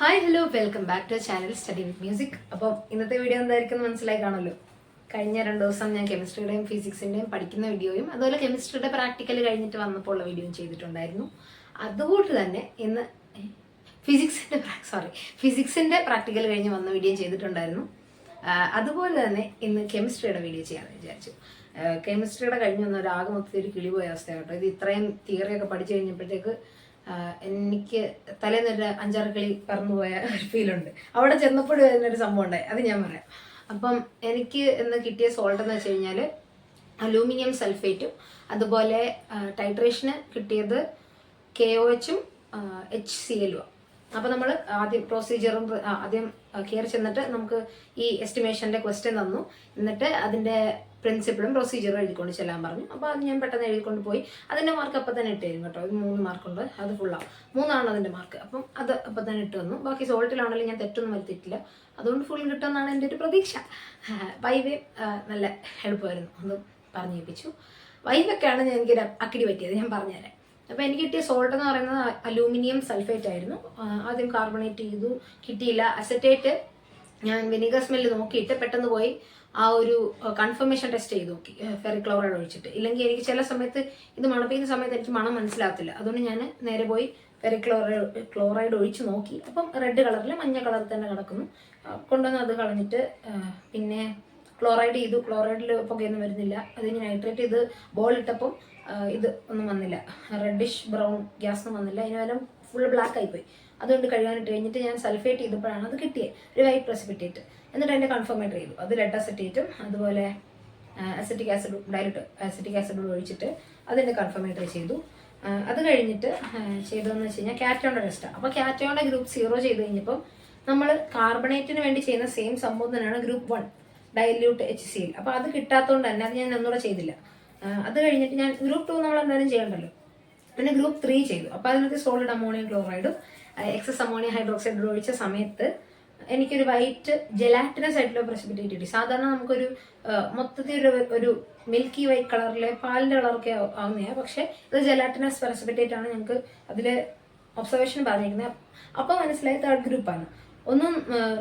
Hi hello welcome back to channel study with music. അപ്പോൾ ഇന്നത്തെ video എന്തായിരിക്കും മനസ്സിലായി കാണുമല്ലോ. കഴിഞ്ഞ 2 ദിവസം ഞാൻ കെമിസ്ട്രിയുടെയും ഫിസിക്സിൻ്റെയും പഠിക്കുന്ന വീഡിയോയും അതുപോലെ കെമിസ്ട്രിയുടെ പ്രാക്ടിക്കൽ കഴിഞ്ഞിട്ട് വന്നപ്പോൾ ഉള്ള വീഡിയോയും ചെയ്തിട്ടുണ്ടായിരുന്നു. അതുകൊണ്ട് തന്നെ ഇന്ന് ഫിസിക്സിൻ്റെ പ്രാക്ടിക്കൽ കഴിഞ്ഞ് വന്ന വീഡിയോ ചെയ്തിട്ടുണ്ടായിരുന്നു. അതുപോലെ തന്നെ ഇന്ന് കെമിസ്ട്രിയുടെ വീഡിയോ ചെയ്യാമെന്ന് വിചാരിച്ചു. കെമിസ്ട്രിയുടെ കഴിഞ്ഞ് വന്ന ഒരു ആകെ മൊത്തത്തിൽ ഒരു കിളിപോയ അവസ്ഥ കേട്ടോ. ഇത് ഇത്രയും തിയറിയൊക്കെ പഠിച്ചു കഴിഞ്ഞപ്പോഴത്തേക്ക് എനിക്ക് തലേന്നൊരു 5-6 കിളി പറന്നുപോയ ഒരു ഫീലുണ്ട്. അവിടെ ചെന്നപ്പോഴും അതിനൊരു സംഭവം ഉണ്ടായി, അത് ഞാൻ പറയാം. അപ്പം എനിക്ക് ഇന്ന് കിട്ടിയ സോൾട്ട് എന്ന് വെച്ച് കഴിഞ്ഞാൽ അലൂമിനിയം സൾഫേറ്റും അതുപോലെ ടൈട്രേഷന് കിട്ടിയത് KOH HCl. അപ്പോൾ നമ്മൾ ആദ്യം പ്രൊസീജിയറും ആദ്യം കയറി ചെന്നിട്ട് നമുക്ക് ഈ എസ്റ്റിമേഷൻ്റെ ക്വസ്റ്റ്യൻ തന്നു. എന്നിട്ട് അതിൻ്റെ പ്രിൻസിപ്പിളും പ്രൊസീജിയറും എഴുതിക്കൊണ്ട് ചെല്ലാൻ പറഞ്ഞു. അപ്പോൾ അത് ഞാൻ പെട്ടെന്ന് എഴുതിക്കൊണ്ട് പോയി. അതിൻ്റെ മാർക്ക് അപ്പം തന്നെ ഇട്ട് തരും കേട്ടോ. ഇത് 3 മാർക്കുണ്ട്, അത് ഫുള്ളാവും. 3 അതിൻ്റെ മാർക്ക്. അപ്പം അത് അപ്പം തന്നെ ഇട്ട് വന്നു. ബാക്കി സോൾട്ടിലാണെങ്കിലും ഞാൻ തെറ്റൊന്നും വരുത്തിയിട്ടില്ല. അതുകൊണ്ട് ഫുൾ കിട്ടുമെന്നാണ് എൻ്റെ ഒരു പ്രതീക്ഷ. വൈവേ നല്ല എളുപ്പമായിരുന്നു, ഒന്ന് പറഞ്ഞേൽപ്പിച്ചു. വൈവൊക്കെയാണ് എനിക്കൊരു അക്കിടി പറ്റിയത്, ഞാൻ പറഞ്ഞുതരാം. അപ്പോൾ എനിക്ക് കിട്ടിയ സോൾട്ട് എന്ന് പറയുന്നത് അലൂമിനിയം സൾഫേറ്റ് ആയിരുന്നു. ആദ്യം കാർബണേറ്റ് ചെയ്തു, കിട്ടിയില്ല. അസറ്റേറ്റ് ഞാൻ വിനീഗർ സ്മെല്ല് നോക്കിയിട്ട് പെട്ടെന്ന് പോയി ആ ഒരു കൺഫർമേഷൻ ടെസ്റ്റ് ചെയ്ത് നോക്കി, ഫെറിക്ലോറൈഡ് ഒഴിച്ചിട്ട്. ഇല്ലെങ്കിൽ എനിക്ക് ചില സമയത്ത് ഇത് മണപ്പിക്കുന്ന സമയത്ത് എനിക്ക് മണം മനസ്സിലാകത്തില്ല. അതുകൊണ്ട് ഞാൻ നേരെ പോയി ക്ലോറൈഡ് ഒഴിച്ച് നോക്കി. അപ്പം റെഡ് കളറിൽ മഞ്ഞ കളറിൽ തന്നെ കിടക്കുന്നു. കൊണ്ടുവന്ന് അത് കളഞ്ഞിട്ട് പിന്നെ ക്ലോറൈഡ് ചെയ്തു. ക്ലോറൈഡിൽ പുകയൊന്നും വരുന്നില്ല. അത് ഞാൻ നൈട്രേറ്റ് ചെയ്ത് ബോൾ ഇട്ടപ്പം ഇത് ഒന്നും വന്നില്ല, റെഡിഷ് ബ്രൗൺ ഗ്യാസ് ഒന്നും വന്നില്ല. അതിന് ഫുൾ ബ്ലാക്ക് ആയിപ്പോയി. അതുകൊണ്ട് കഴുകാനിട്ട് കഴിഞ്ഞിട്ട് ഞാൻ സൾഫേറ്റ് ചെയ്തപ്പോഴാണ് അത് കിട്ടിയത്, ഒരു വൈറ്റ് പ്രസിപ്പിറ്റേറ്റ്. എന്നിട്ട് അതിൻ്റെ കൺഫർമേറ്റർ ചെയ്തു. അത് ലെഡ് അസറ്റേറ്റും അതുപോലെ അസറ്റിക് ആസിഡ് ഒഴിച്ചിട്ട് അതിൻ്റെ കൺഫർമേറ്റർ ചെയ്തു. അത് കഴിഞ്ഞിട്ട് ചെയ്തതെന്ന് വെച്ച് കഴിഞ്ഞാൽ കാറ്റോണിൻ്റെ ടെസ്റ്റാണ്. അപ്പോൾ കാറ്റോണിൻ്റെ ഗ്രൂപ്പ് 0 ചെയ്ത് കഴിഞ്ഞപ്പം നമ്മൾ കാർബണേറ്റിന് വേണ്ടി ചെയ്യുന്ന സെയിം സംഭവം തന്നെയാണ് ഗ്രൂപ്പ് 1 ഡൈല്യൂട്ട് HCl. അപ്പോൾ അത് കിട്ടാത്തതുകൊണ്ട് തന്നെ അത് ഞാൻ ഒന്നുകൂടെ ചെയ്തില്ല. അത് കഴിഞ്ഞിട്ട് ഞാൻ ഗ്രൂപ്പ് 2 നമ്മൾ എന്തായാലും ചെയ്യണ്ടല്ലോ, പിന്നെ ഗ്രൂപ്പ് 3 ചെയ്തു. അപ്പോൾ അതിനകത്ത് സോളിഡ് അമോണിയം ക്ലോറൈഡും എക്സസ് അമോണിയം ഹൈഡ്രോക്സൈഡും ഒഴിച്ച സമയത്ത് എനിക്കൊരു വൈറ്റ് ജെലാറ്റിനസ് ആയിട്ടുള്ള പ്രസിപ്പിറ്റേറ്റ് കിട്ടി. സാധാരണ നമുക്കൊരു മൊത്തത്തിൽ ഒരു മിൽക്കി വൈറ്റ് കളറിലെ പാലിൻ്റെ കളറൊക്കെ ആവുന്നതാണ്. പക്ഷേ ഇത് ജെലാറ്റിനസ് പ്രസിപ്പിറ്റേറ്റ് ആണ് ഞങ്ങൾക്ക് അതിൽ ഒബ്സർവേഷൻ പറഞ്ഞിരിക്കുന്നത്. അപ്പോൾ മനസ്സിലായി 3rd ഗ്രൂപ്പാണ്. ഒന്നും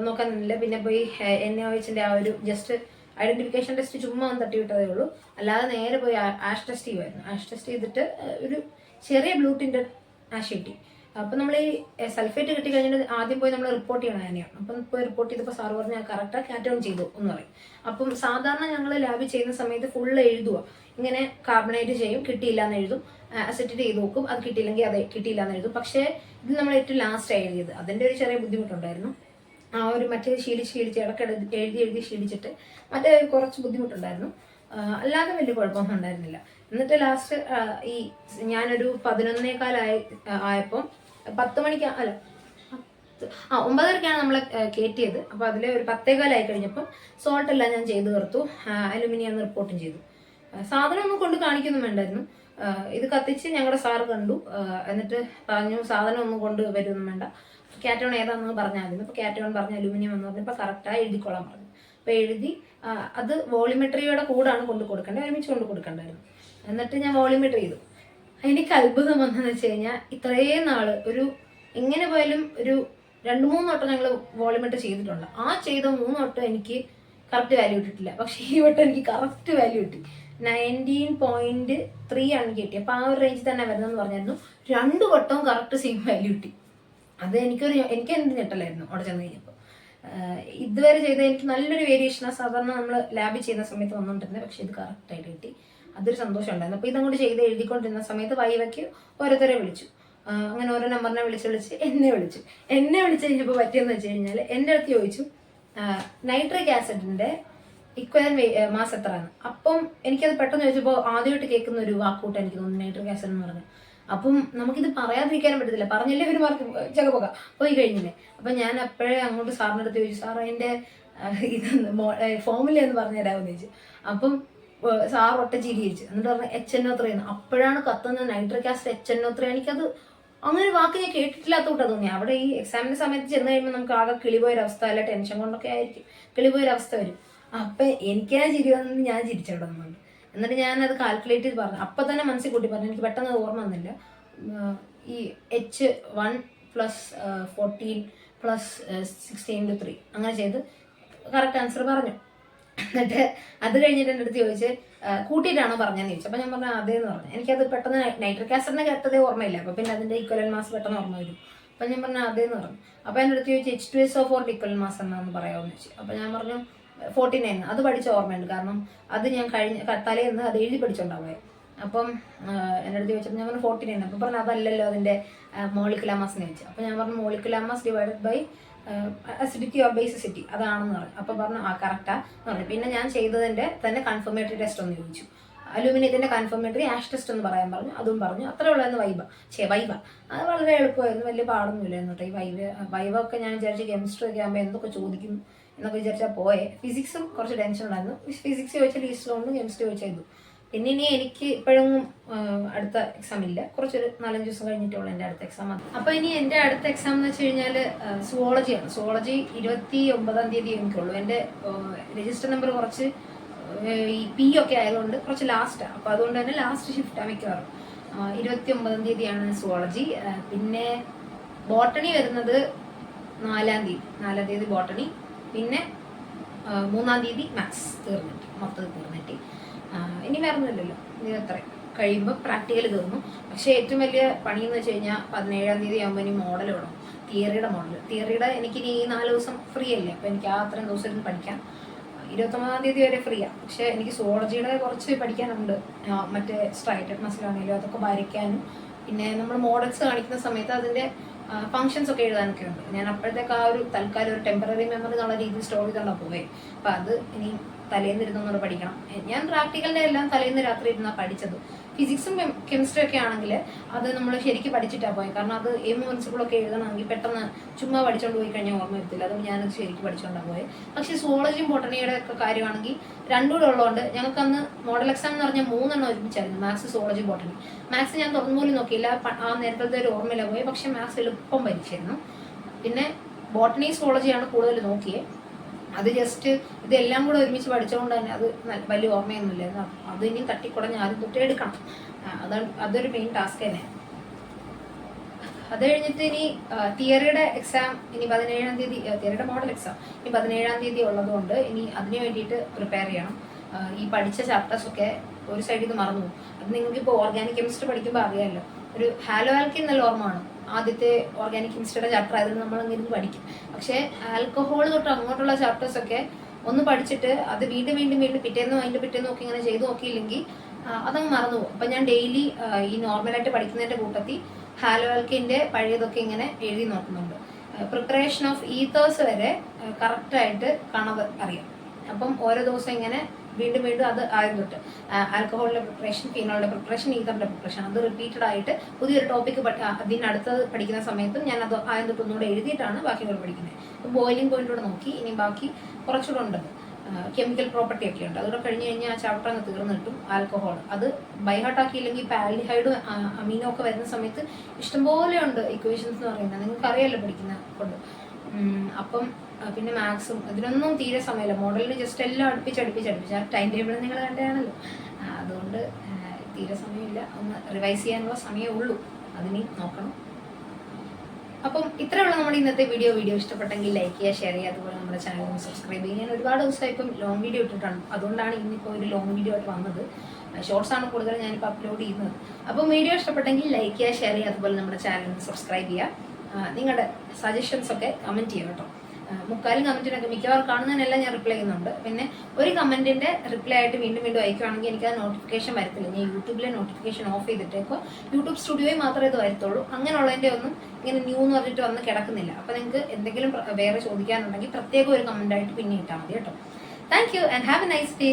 നോക്കാൻ നിന്നില്ല. പിന്നെ പോയി NaOHൻ്റെ ആ ഒരു ജസ്റ്റ് ഐഡന്റിഫിക്കേഷൻ ടെസ്റ്റ് ചുമ്മാ ഒന്ന് തട്ടിവിട്ടതേ ഉള്ളൂ. അല്ലാതെ നേരെ പോയി ആഷ് ടെസ്റ്റ് ചെയ്യുമായിരുന്നു. ആഷ് ടെസ്റ്റ് ചെയ്തിട്ട് ഒരു ചെറിയ ബ്ലൂ ടിൻറ്റഡ് ആഷ് കിട്ടി. അപ്പം നമ്മൾ ഈ സൾഫേറ്റ് കിട്ടി കഴിഞ്ഞിട്ട് ആദ്യം പോയി നമ്മൾ റിപ്പോർട്ട് ചെയ്യണം തന്നെയാണ്. അപ്പം പോയി റിപ്പോർട്ട് ചെയ്തപ്പോൾ സാർ പറഞ്ഞാൽ കറക്റ്റാണ് കാറ്റോൺ ചെയ്തു എന്ന് പറയും. അപ്പം സാധാരണ ഞങ്ങൾ ലാബിൽ ചെയ്യുന്ന സമയത്ത് ഫുള്ള് എഴുതുക, ഇങ്ങനെ കാർബണേറ്റ് ചെയ്യും, കിട്ടിയില്ല എന്ന് എഴുതും, അസറ്റേറ്റ് ചെയ്ത് നോക്കും, അത് കിട്ടിയില്ലെങ്കിൽ അത് കിട്ടിയില്ല എന്ന് എഴുതും. പക്ഷേ ഇത് നമ്മൾ ഏറ്റവും ലാസ്റ്റ് എഴുതിയത്, അതിൻ്റെ ഒരു ചെറിയ ബുദ്ധിമുട്ടുണ്ടായിരുന്നു. ആ ഒരു മറ്റേ ശീലിച്ച് ഇടയ്ക്ക് എഴുതി ശീലിച്ചിട്ട് മറ്റേ കുറച്ച് ബുദ്ധിമുട്ടുണ്ടായിരുന്നു. അല്ലാതെ വലിയ കുഴപ്പമൊന്നും ഉണ്ടായിരുന്നില്ല. എന്നിട്ട് ലാസ്റ്റ് ഈ ഞാനൊരു 11:15 ആയപ്പം 10 മണിക്ക് 9:30ക്കാണ് നമ്മളെ കയറ്റിയത്. അപ്പോൾ അതിൽ ഒരു 10:15 കഴിഞ്ഞപ്പം സോൾട്ട് എല്ലാം ഞാൻ ചെയ്ത് തീർത്തു. അലുമിനിയം റിപ്പോർട്ടും ചെയ്തു. സാധനം ഒന്നും കൊണ്ട് കാണിക്കൊന്നും വേണ്ടായിരുന്നു. ഇത് കത്തിച്ച് ഞങ്ങളുടെ സാറ് കണ്ടു. എന്നിട്ട് പറഞ്ഞു സാധനം ഒന്നും കൊണ്ട് വരുമൊന്നും വേണ്ട, കാറ്റോൺ ഏതാണെന്ന് പറഞ്ഞായിരുന്നു. അപ്പോൾ കാറ്റോൺ പറഞ്ഞ അലൂമിനിയം എന്ന് പറഞ്ഞപ്പോൾ കറക്റ്റായി എഴുതിക്കൊള്ളാൻ പറഞ്ഞു. അപ്പോൾ എഴുതി അത് വോളിമെട്രിയുടെ കൂടാണ് കൊണ്ട് കൊടുക്കേണ്ടത്, ഒരുമിച്ച് കൊണ്ട് കൊടുക്കണ്ടായിരുന്നു. എന്നിട്ട് ഞാൻ വോളിമെട്രി ചെയ്തു. എനിക്ക് അത്ഭുതം വന്നതെന്ന് വെച്ച് കഴിഞ്ഞാൽ ഇത്രയും നാൾ ഒരു എങ്ങനെ പോയാലും ഒരു 2-3 വട്ടം ഞങ്ങൾ വോളിമെട്രി ചെയ്തിട്ടുണ്ട്. ആ ചെയ്ത 3 വട്ടം എനിക്ക് കറക്റ്റ് വാല്യൂ കിട്ടിയിട്ടില്ല. പക്ഷേ ഈ വട്ടം എനിക്ക് കറക്റ്റ് വാല്യൂ കിട്ടി. 19.3 ആണ് കിട്ടി. അപ്പോൾ ആ ഒരു റേഞ്ചിൽ തന്നെ വരുന്നതെന്ന് പറഞ്ഞായിരുന്നു. 2 വട്ടവും കറക്റ്റ് സെയിം വാല്യൂ കിട്ടി. അത് എനിക്ക് എന്ത് ഞെട്ടലായിരുന്നു അവിടെ ചെന്ന് കഴിഞ്ഞപ്പോൾ. ഇതുവരെ ചെയ്ത എനിക്ക് നല്ലൊരു വേരിയേഷനാണ് സാധാരണ നമ്മൾ ലാബിൽ ചെയ്യുന്ന സമയത്ത് വന്നുകൊണ്ടിരുന്നത്. പക്ഷേ ഇത് കറക്റ്റായിട്ട് കിട്ടി, അതൊരു സന്തോഷം ഉണ്ടായിരുന്നു. അപ്പോൾ ഇതങ്ങോട്ട് ചെയ്ത് എഴുതിക്കൊണ്ടിരുന്ന സമയത്ത് വൈവയ്ക്ക് ഓരോരുത്തരെ വിളിച്ചു. അങ്ങനെ ഓരോ നമ്പറിനെ വിളിച്ച് എന്നെ വിളിച്ചു കഴിഞ്ഞപ്പോൾ പറ്റിയെന്ന് വെച്ച് കഴിഞ്ഞാൽ എൻ്റെ അടുത്ത് ചോദിച്ചു നൈട്രിക് ആസിഡിൻ്റെ ഇക്വലന്റ് മാസ് എത്രയാണ്. അപ്പം എനിക്കത് പെട്ടെന്ന് ചോദിച്ചപ്പോൾ ആദ്യമായിട്ട് കേൾക്കുന്ന ഒരു വാക്കൂട്ട് എനിക്ക് തോന്നുന്നു നൈട്രിക് ആസിഡ് എന്ന് പറഞ്ഞു. അപ്പം നമുക്കിത് പറയാതിരിക്കാനും പറ്റത്തില്ല, പറഞ്ഞില്ലേ ഒരു മാർക്ക് ചകപോക പോയി കഴിഞ്ഞില്ലേ. അപ്പം ഞാൻ അപ്പോഴേ അങ്ങോട്ട് സാറിൻ്റെ അടുത്ത് ചോദിച്ചു, സാർ അതിൻ്റെ ഇതെന്ന് ഫോമുല എന്ന് പറഞ്ഞു തരാമെന്ന് ചോദിച്ചു. അപ്പം സാർ ഒട്ട ചിരിച്ചു. എന്നിട്ട് പറഞ്ഞു HNO3 എന്ന്. അപ്പോഴാണ് കത്തുന്ന നൈട്രിക് ആസിഡ് HNO3. എനിക്കത് അങ്ങനെ ഒരു വാക്ക് ഞാൻ കേട്ടിട്ടില്ലാത്തോട്ടാ തോന്നി. അവിടെ ഈ എക്സാമിൻ്റെ സമയത്ത് ചെന്ന് കഴിയുമ്പോൾ നമുക്ക് ആകെ കിളിപോയൊരവസ്ഥ, അല്ല ടെൻഷൻ കൊണ്ടൊക്കെ ആയിരിക്കും കിളിപോയൊരവസ്ഥ വരും. അപ്പം എനിക്കാ ചിരി വന്നത്, ഞാൻ ചിരിച്ചവിടെ നിന്നുണ്ട്. എന്നിട്ട് ഞാനത് കാൽക്കുലേറ്റ് ചെയ്ത് പറഞ്ഞു. അപ്പം തന്നെ മനസ്സിൽ കൂട്ടി പറഞ്ഞു, എനിക്ക് പെട്ടെന്ന് ഓർമ്മ വന്നില്ല. ഈ H1 + 14 പ്ലസ് 16/3 അങ്ങനെ ചെയ്ത് കറക്റ്റ് ആൻസർ പറഞ്ഞു. എന്നിട്ട് അത് കഴിഞ്ഞിട്ട് എൻ്റെ അടുത്ത് ചോദിച്ച് കൂട്ടിയിട്ടാണോ പറഞ്ഞതെന്ന് ചോദിച്ചു. അപ്പോൾ ഞാൻ പറഞ്ഞു അതേന്ന് പറഞ്ഞു. എനിക്കത് പെട്ടെന്ന് നൈട്രിക് ആസിഡിനെ കേട്ടതേ ഓർമ്മയില്ല. അപ്പോൾ പിന്നെ അതിൻ്റെ ഈക്വലൻ മാസ് പെട്ടെന്ന് ഓർമ്മ വരും. അപ്പോൾ ഞാൻ പറഞ്ഞു അതേന്ന് പറഞ്ഞു. അപ്പോൾ എൻ്റെ അടുത്ത് ചോദിച്ചു H2SO4 ഈക്വലൻ മാസ് എന്നാന്ന് പറയാമെന്ന് വെച്ചു. അപ്പോൾ ഞാൻ പറഞ്ഞു 49. അത് പഠിച്ച ഓർമ്മയുണ്ട്, കാരണം അത് ഞാൻ തലേന്ന് അത് എഴുതി പഠിച്ചോണ്ടാവേ. അപ്പം എൻ്റെ അടുത്ത് ചോദിച്ചപ്പോൾ ഞാൻ പറഞ്ഞു 49. അപ്പോൾ പറഞ്ഞു അതല്ലല്ലോ അതിൻ്റെ മോളിക്കുലാർ മാസിനെ വെച്ച്. അപ്പോൾ ഞാൻ പറഞ്ഞു molecular mass divided by acidity or basicity അതാണെന്ന് പറഞ്ഞു. അപ്പോൾ പറഞ്ഞു ആ കറക്റ്റാന്ന് പറഞ്ഞു. പിന്നെ ഞാൻ ചെയ്തതിൻ്റെ തന്നെ കൺഫർമേറ്ററി ടെസ്റ്റ് ഒന്ന് ചോദിച്ചു. അലൂമിനിയത്തിൻ്റെ കൺഫർമേറ്ററി ആഷ് ടെസ്റ്റ് എന്ന് പറയാൻ പറഞ്ഞു. അതും പറഞ്ഞു. അത്രേ ഉള്ളതെന്ന് വൈവ അത് വളരെ എളുപ്പമായിരുന്നു, വലിയ പാടൊന്നുമില്ലായിരുന്നു കേട്ടോ. ഈ വൈവ ഒക്കെ ഞാൻ വിചാരിച്ചു കെമിസ്ട്രി ഒക്കെ ആകുമ്പോൾ എന്തൊക്കെ ചോദിക്കും എന്നൊക്കെ വിചാരിച്ചാൽ പോയെ. ഫിസിക്സും കുറച്ച് ടെൻഷൻ ഉണ്ടായിരുന്നു. ഫിസിക്സ് ചോദിച്ചാൽ ഈസ്റ്റോണ്ടും കെമിസ്ട്രി ചോദിച്ചാൽ ഇതും. പിന്നെ ഇനി എനിക്ക് ഇപ്പോഴൊന്നും അടുത്ത എക്സാം ഇല്ല, കുറച്ചൊരു 4-5 ദിവസം കഴിഞ്ഞിട്ടുള്ള എൻ്റെ അടുത്ത എക്സാം. അപ്പോൾ ഇനി എൻ്റെ അടുത്ത എക്സാം എന്ന് വെച്ച് കഴിഞ്ഞാൽ സുവോളജിയാണ്. സുവോളജി 29-ാം തീയതി എനിക്കുള്ളൂ. എൻ്റെ രജിസ്റ്റർ നമ്പർ കുറച്ച് ഈ പി ഒക്കെ ആയതുകൊണ്ട് കുറച്ച് ലാസ്റ്റാണ്. അപ്പോൾ അതുകൊണ്ട് തന്നെ ലാസ്റ്റ് ഷിഫ്റ്റാണ് മിക്കവാറും. 29-ാം തീയതിയാണ് സുവോളജി. പിന്നെ ബോട്ടണി വരുന്നത് 4-ാം തീയതി ബോട്ടണി. പിന്നെ 3-ാം തീയതി മാത്സ് മൊത്തത്തിൽ തീർന്നിട്ട് ഇനി വേറൊന്നുമില്ലല്ലോ. ഇത് അത്ര കഴിയുമ്പോൾ പ്രാക്ടിക്കൽ തീർന്നു. പക്ഷേ ഏറ്റവും വലിയ പണിയെന്ന് വെച്ച് കഴിഞ്ഞാൽ 17-ാം തീയതി ആകുമ്പോൾ ഇനി മോഡൽ വേണം, തിയറിയുടെ എനിക്കിനി ഈ 4 ദിവസം ഫ്രീ അല്ലേ. അപ്പോൾ എനിക്ക് അത്രയും ദിവസം ഇരുന്ന് പഠിക്കാം. 29-ാം തീയതി വരെ ഫ്രീയാണ്. പക്ഷേ എനിക്ക് സുവോളജിയുടെ കുറച്ച് പഠിക്കാനുണ്ട്. മറ്റേ സ്ട്രൈറ്റഡ് മസിലാണെങ്കിലും അതൊക്കെ വരയ്ക്കാനും പിന്നെ നമ്മൾ മോഡൽസ് കാണിക്കുന്ന സമയത്ത് അതിൻ്റെ ഫങ്ഷൻസ് ഒക്കെ എഴുതാനൊക്കെ ഉണ്ട്. ഞാൻ അപ്പോഴത്തേക്ക് ആ ഒരു തൽക്കാലം ഒരു ടെമ്പററി മെമ്മറി എന്നുള്ള രീതിയിൽ സ്റ്റോർ ചെയ്തുകൊണ്ടാണ് പോവേ. അപ്പം അത് ഇനി തലേന്ന് ഇരുന്നൊന്നുകൂടെ പഠിക്കണം. ഞാൻ പ്രാക്ടിക്കലിൻ്റെ എല്ലാം തലേന്ന് രാത്രി ഇരുന്നാണ് പഠിച്ചത്. ഫിസിക്സും കെമിസ്ട്രി ഒക്കെ ആണെങ്കിൽ അത് നമ്മൾ ശരിക്കും പഠിച്ചിട്ടാണ് പോയത്. കാരണം അത് പ്രിൻസിപ്പിളൊക്കെ എഴുതണമെങ്കിൽ പെട്ടെന്ന് ചുമ്മാ പഠിച്ചുകൊണ്ട് പോയി കഴിഞ്ഞാൽ ഓർമ്മ വരത്തില്ല. അതുകൊണ്ട് ഞാനത് ശരിക്കും പഠിച്ചുകൊണ്ടാണ് പോയത്. പക്ഷേ സുവോളജിയും ബോട്ടണിയുടെ ഒക്കെ കാര്യമാണെങ്കിൽ രണ്ടും കൂടെ ഉള്ളതുകൊണ്ട് ഞങ്ങൾക്ക് അന്ന് മോഡൽ എക്സാം എന്ന് പറഞ്ഞാൽ 3 എണ്ണം ഒരുമിച്ചായിരുന്നു, മാത്സ്, സുവോളജി, ബോട്ടണി. മാത്സ് ഞാൻ തുറന്നു പോലും നോക്കിയില്ല, ആ നേരത്തെ ഒരു ഓർമ്മയില്ല പോയി. പക്ഷേ മാത്സ് എളുപ്പം പരീക്ഷയായിരുന്നു. പിന്നെ ബോട്ടണി സുവോളജിയാണ് കൂടുതൽ നോക്കിയത്. അത് ജസ്റ്റ് ഇതെല്ലാം കൂടെ ഒരുമിച്ച് പഠിച്ചുകൊണ്ട് തന്നെ അത് വലിയ ഓർമ്മയൊന്നുമില്ലായിരുന്നു. അത് ഇനിയും തട്ടിക്കുടഞ്ഞ് ആദ്യം തൊട്ടേ എടുക്കണം. അതൊരു മെയിൻ ടാസ്ക് തന്നെ. അത് കഴിഞ്ഞിട്ട് ഇനി തിയറിയുടെ എക്സാം ഇനി 17-ാം തീയതി, തിയറിയുടെ മോഡൽ എക്സാം ഇനി 17-ാം തീയതി ഉള്ളതുകൊണ്ട് ഇനി അതിന് വേണ്ടിയിട്ട് പ്രിപ്പയർ ചെയ്യണം. ഈ പഠിച്ച ചാപ്റ്റേഴ്സൊക്കെ ഒരു സൈഡിൽ നിന്ന് മറന്നു പോകും. അത് നിങ്ങൾക്കിപ്പോൾ ഓർഗാനിക് കെമിസ്ട്രി പഠിക്കുമ്പോൾ അറിയാമല്ലോ. ഒരു ഹാലോ ആൽക്കിൻ നല്ല ഓർമ്മയാണ്. ആദ്യത്തെ ഓർഗാനിക് കെമിസ്ട്രിയുടെ ചാപ്റ്റർ ആയതുകൊണ്ട് നമ്മൾ അങ്ങനെ പഠിക്കും. പക്ഷേ ആൽക്കഹോൾ തൊട്ട് അങ്ങോട്ടുള്ള ചാപ്റ്റേഴ്സൊക്കെ ഒന്ന് പഠിച്ചിട്ട് അത് വീണ്ടും പിറ്റേന്നും അതിൻ്റെ പിറ്റേന്നും ഒക്കെ ഇങ്ങനെ ചെയ്ത് നോക്കിയില്ലെങ്കിൽ അതങ്ങ് മറന്നു പോകും. അപ്പം ഞാൻ ഡെയിലി ഈ നോർമലായിട്ട് പഠിക്കുന്നതിൻ്റെ കൂട്ടത്തിൽ ഹാലോ ആൽക്കിൻ്റെ പഴയതൊക്കെ ഇങ്ങനെ എഴുതി നോക്കുന്നുണ്ട്. പ്രിപ്പറേഷൻ ഓഫ് ഈത്തേഴ്സ് വരെ കറക്റ്റായിട്ട് കാണാതെ അറിയാം. അപ്പം ഓരോ ദിവസം ഇങ്ങനെ വീണ്ടും അത് ആദ്യം തൊട്ട് ആൽക്കഹോളിൻ്റെ പ്രിപ്പറേഷൻ, ഫീനോളിൻ്റെ പ്രിപ്പറേഷൻ, ഈതറിൻ്റെ പ്രിപ്പറേഷൻ അത് റിപ്പീറ്റഡ് ആയിട്ട് പുതിയൊരു ടോപ്പിക്ക് അതിനടുത്തത് പഠിക്കുന്ന സമയത്തും ഞാൻ അത് ആദ്യം തൊട്ട് ഒന്നുകൂടെ എഴുതിയിട്ടാണ് ബാക്കിയോട് പഠിക്കുന്നത്. അപ്പോൾ ബോയിലിംഗ് പോയിന്റോടെ നോക്കി ഇനി ബാക്കി കുറച്ചുകൂടെ ഉണ്ട്. കെമിക്കൽ പ്രോപ്പർട്ടി ഒക്കെ ഉണ്ട്. അതുകൂടെ കഴിഞ്ഞ് കഴിഞ്ഞാൽ ആ ചാപ്റ്റർ അങ്ങ് തീർന്നു കിട്ടും. ആൽക്കഹോൾ അത് ബൈഹാർട്ടാക്കിയില്ലെങ്കിൽ ഇപ്പോൾ ആൽഡിഹൈഡ് അമീനോ ഒക്കെ വരുന്ന സമയത്ത് ഇഷ്ടംപോലെ ഉണ്ട് ഇക്വേഷൻസ് എന്ന് പറയുന്നത്. നിങ്ങൾക്ക് അറിയാമല്ലോ പഠിക്കുന്ന കൊണ്ട്. അപ്പം പിന്നെ മാത്സും ഇതിനൊന്നും തീരെ സമയമില്ല. മോഡലിന് ജസ്റ്റ് എല്ലാം അടുപ്പിച്ച് ആ ടൈം ടേബിൾ നിങ്ങൾ കണ്ടാണല്ലോ. അതുകൊണ്ട് തീരെ സമയമില്ല. ഒന്ന് റിവൈസ് ചെയ്യാനുള്ള സമയമേ ഉള്ളൂ. അതിനി നോക്കണം. അപ്പം ഇത്രയുള്ള നമ്മുടെ ഇന്നത്തെ വീഡിയോ ഇഷ്ടപ്പെട്ടെങ്കിൽ ലൈക്ക് ചെയ്യുക, ഷെയർ ചെയ്യുക, അതുപോലെ നമ്മുടെ ചാനൽ സബ്സ്ക്രൈബ് ചെയ്യുക. ഞാൻ ഒരുപാട് ദിവസമായി ഇപ്പം ലോങ് വീഡിയോ ഇട്ടിട്ടാണ്. അതുകൊണ്ടാണ് ഇന്നിപ്പോൾ ഒരു ലോങ് വീഡിയോ ആയിട്ട് വന്നത്. ഷോർട്സ് ആണ് കൂടുതൽ ഞാനിപ്പോൾ അപ്ലോഡ് ചെയ്യുന്നത്. അപ്പം വീഡിയോ ഇഷ്ടപ്പെട്ടെങ്കിൽ ലൈക്ക് ചെയ്യുക, ഷെയർ ചെയ്യുക, അതുപോലെ നമ്മുടെ ചാനൽ സബ്സ്ക്രൈബ് ചെയ്യുക. നിങ്ങളുടെ സജഷൻസ് ഒക്കെ കമൻറ്റ് ചെയ്യുക കേട്ടോ. 3/4 കമൻറ്റിനൊക്കെ മിക്കവാറും കാണുന്നതിനെല്ലാം ഞാൻ റിപ്ലൈ ചെയ്യുന്നുണ്ട്. പിന്നെ ഒരു കമൻറ്റിൻ്റെ റിപ്ലൈ ആയിട്ട് വീണ്ടും അയക്കുകയാണെങ്കിൽ എനിക്കത് നോട്ടിഫിക്കേഷൻ വരത്തില്ല. ഞാൻ യൂട്യൂബിലെ നോട്ടിഫിക്കേഷൻ ഓഫ് ചെയ്തിട്ടേക്കോ യൂട്യൂബ് സ്റ്റുഡിയോയിൽ മാത്രമേ ഇത് വരത്തുള്ളൂ. അങ്ങനെയുള്ളതിൻ്റെ ഒന്നും ഇങ്ങനെ ന്യൂ എന്ന് പറഞ്ഞിട്ട് വന്ന് കിടക്കുന്നില്ല. അപ്പോൾ നിങ്ങൾക്ക് എന്തെങ്കിലും വേറെ ചോദിക്കാനുണ്ടെങ്കിൽ പ്രത്യേകം ഒരു കമൻറ്റായിട്ട് പിന്നെ ഇട്ടാൽ മതി കേട്ടോ. Thank you and have A nice day.